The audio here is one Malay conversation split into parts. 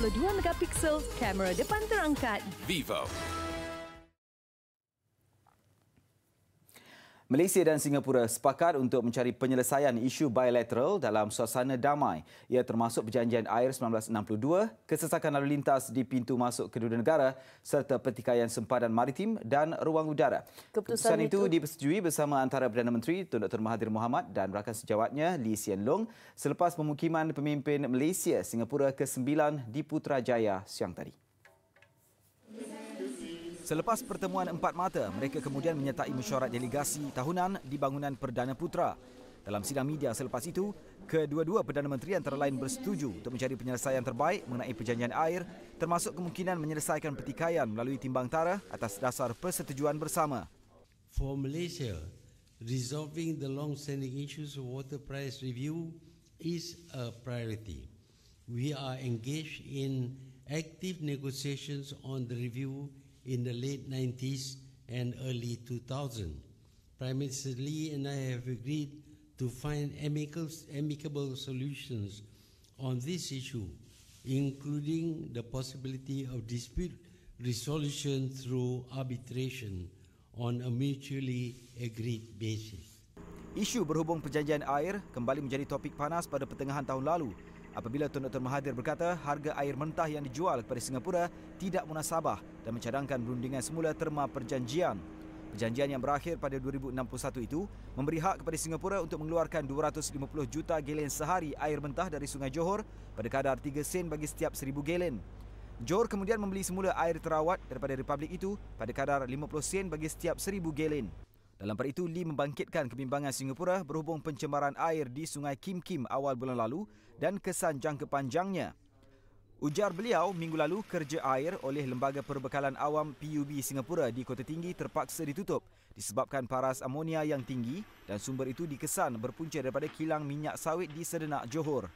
32 megapiksel, kamera depan terangkat. Vivo. Malaysia dan Singapura sepakat untuk mencari penyelesaian isu bilateral dalam suasana damai. Ia termasuk Perjanjian Air 1962, kesesakan lalu lintas di pintu masuk kedua negara serta pertikaian sempadan maritim dan ruang udara. Keputusan itu dipersetujui bersama antara Perdana Menteri Tun Dr. Mahathir Mohamad dan rakan sejawatnya Lee Hsien Loong selepas pemukiman pemimpin Malaysia Singapura ke-9 di Putrajaya siang tadi. Selepas pertemuan empat mata, mereka kemudian menyertai mesyuarat delegasi tahunan di bangunan Perdana Putra. Dalam sidang media selepas itu, kedua-dua Perdana Menteri antara lain bersetuju untuk mencari penyelesaian terbaik mengenai perjanjian air, termasuk kemungkinan menyelesaikan pertikaian melalui timbang tara atas dasar persetujuan bersama. For Malaysia, resolving the long-standing issues of water price review is a priority. We are engaged in active negotiations on the review in the late 90s and early 2000. Prime Minister Lee and I have agreed to find amicable solutions on this issue, including the possibility of dispute resolution through arbitration on a mutually agreed basis. Isu berhubung perjanjian air kembali menjadi topik panas pada pertengahan tahun lalu apabila Tun Dr. Mahathir berkata harga air mentah yang dijual kepada Singapura tidak munasabah dan mencadangkan perundingan semula terma perjanjian. Perjanjian yang berakhir pada 2061 itu memberi hak kepada Singapura untuk mengeluarkan 250 juta gelen sehari air mentah dari Sungai Johor pada kadar 3 sen bagi setiap 1000 gelen. Johor kemudian membeli semula air terawat daripada Republik itu pada kadar 50 sen bagi setiap 1000 gelen. Dalam pada itu, Lee membangkitkan kebimbangan Singapura berhubung pencemaran air di Sungai Kim Kim awal bulan lalu dan kesan jangka panjangnya. Ujar beliau, minggu lalu kerja air oleh Lembaga Perbekalan Awam PUB Singapura di Kota Tinggi terpaksa ditutup disebabkan paras amonia yang tinggi dan sumber itu dikesan berpunca daripada kilang minyak sawit di sedenak Johor.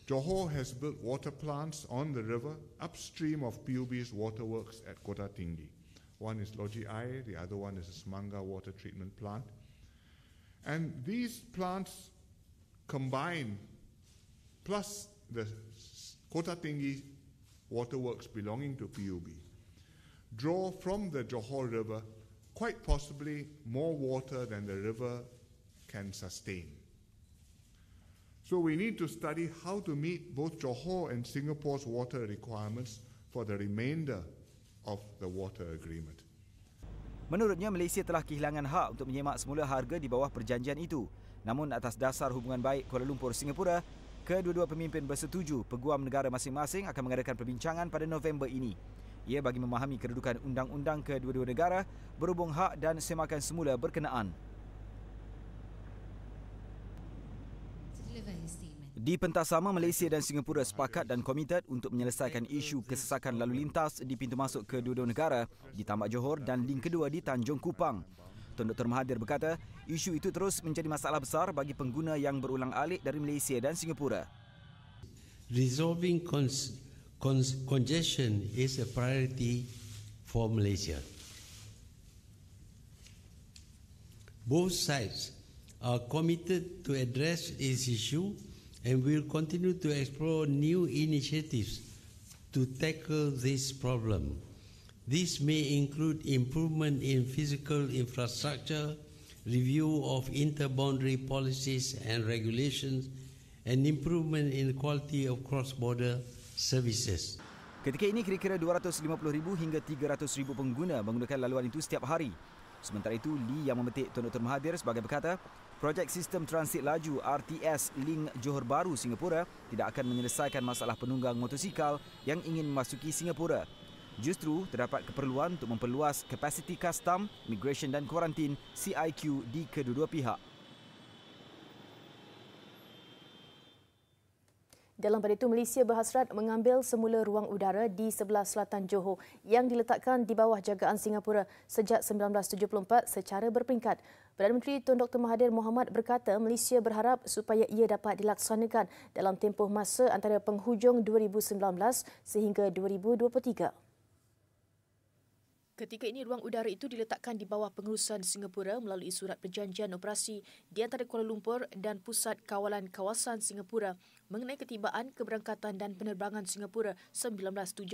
Johor has built water plants on the river upstream of PUB's waterworks at Kota Tinggi. One is Logi Air, the other one is the Semanga Water Treatment Plant. And these plants combine, plus the Kota Tinggi waterworks belonging to PUB, draw from the Johor River quite possibly more water than the river can sustain. So we need to study how to meet both Johor and Singapore's water requirements for the remainder of the water agreement. Menurutnya, Malaysia telah kehilangan hak untuk menyemak semula harga di bawah perjanjian itu. Namun atas dasar hubungan baik Kuala Lumpur-Singapura, kedua-dua pemimpin bersetuju peguam negara masing-masing akan mengadakan perbincangan pada November ini. Ia bagi memahami kedudukan undang-undang kedua-dua negara berhubung hak dan semakan semula berkenaan. Di pentas sama, Malaysia dan Singapura sepakat dan komited untuk menyelesaikan isu kesesakan lalu lintas di pintu masuk kedua-dua negara di Tambak Johor dan link kedua di Tanjung Kupang. Tun Dr. Mahathir berkata, isu itu terus menjadi masalah besar bagi pengguna yang berulang-alik dari Malaysia dan Singapura. Resolving congestion is a priority for Malaysia. Both sides are committed to address this issue and will continue to explore new initiatives to tackle this problem. This may include improvement in physical infrastructure, review of inter-boundary policies and regulations, and improvement in the quality of cross-border services. Ketika ini, kira-kira 250,000 hingga 300,000 pengguna menggunakan laluan itu setiap hari. Sementara itu, Lee yang memetik Tun Dr. Mahathir sebagai berkata, projek sistem transit laju RTS Link Johor Bahru Singapura tidak akan menyelesaikan masalah penunggang motosikal yang ingin memasuki Singapura. Justru terdapat keperluan untuk memperluas kapasiti custom, migration dan kuarantin CIQ di kedua-dua pihak. Dalam pada itu, Malaysia berhasrat mengambil semula ruang udara di sebelah selatan Johor yang diletakkan di bawah jagaan Singapura sejak 1974 secara berperingkat. Perdana Menteri Tun Dr. Mahathir Mohamad berkata Malaysia berharap supaya ia dapat dilaksanakan dalam tempoh masa antara penghujung 2019 sehingga 2023. Ketika ini, ruang udara itu diletakkan di bawah pengurusan Singapura melalui surat perjanjian operasi di antara Kuala Lumpur dan Pusat Kawalan Kawasan Singapura mengenai ketibaan, keberangkatan dan penerbangan Singapura 1974.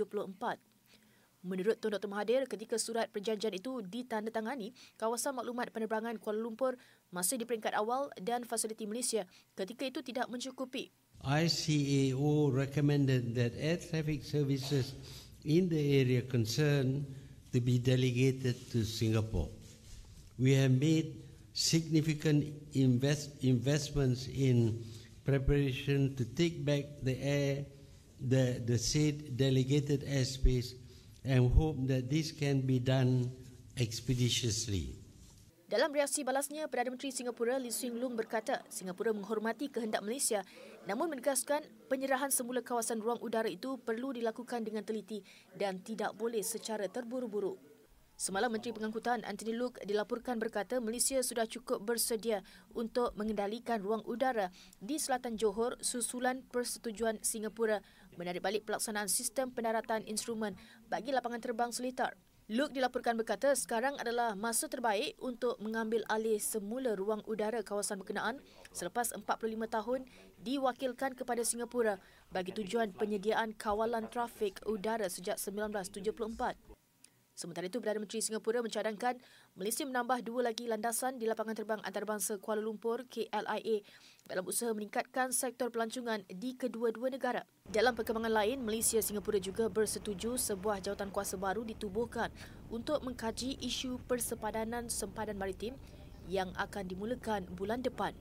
Menurut Tun Dr. Mahathir, ketika surat perjanjian itu ditandatangani, kawasan maklumat penerbangan Kuala Lumpur masih di peringkat awal dan fasiliti Malaysia ketika itu tidak mencukupi. ICAO recommended that air traffic services in the area concerned to be delegated to Singapore. We have made significant investments in preparation to take back the said delegated airspace and hope that this can be done expeditiously. Dalam reaksi balasnya, Perdana Menteri Singapura Lee Hsien Loong berkata Singapura menghormati kehendak Malaysia namun menegaskan penyerahan semula kawasan ruang udara itu perlu dilakukan dengan teliti dan tidak boleh secara terburu-buru. Semalam Menteri Pengangkutan Anthony Loke dilaporkan berkata Malaysia sudah cukup bersedia untuk mengendalikan ruang udara di selatan Johor susulan persetujuan Singapura menarik balik pelaksanaan sistem pendaratan instrumen bagi lapangan terbang Seletar. Luke dilaporkan berkata sekarang adalah masa terbaik untuk mengambil alih semula ruang udara kawasan berkenaan selepas 45 tahun diwakilkan kepada Singapura bagi tujuan penyediaan kawalan trafik udara sejak 1974. Sementara itu, Perdana Menteri Singapura mencadangkan Malaysia menambah 2 lagi landasan di lapangan terbang antarabangsa Kuala Lumpur KLIA dalam usaha meningkatkan sektor pelancongan di kedua-dua negara. Dalam perkembangan lain, Malaysia Singapura juga bersetuju sebuah jawatan kuasa baru ditubuhkan untuk mengkaji isu persepadanan sempadan maritim yang akan dimulakan bulan depan.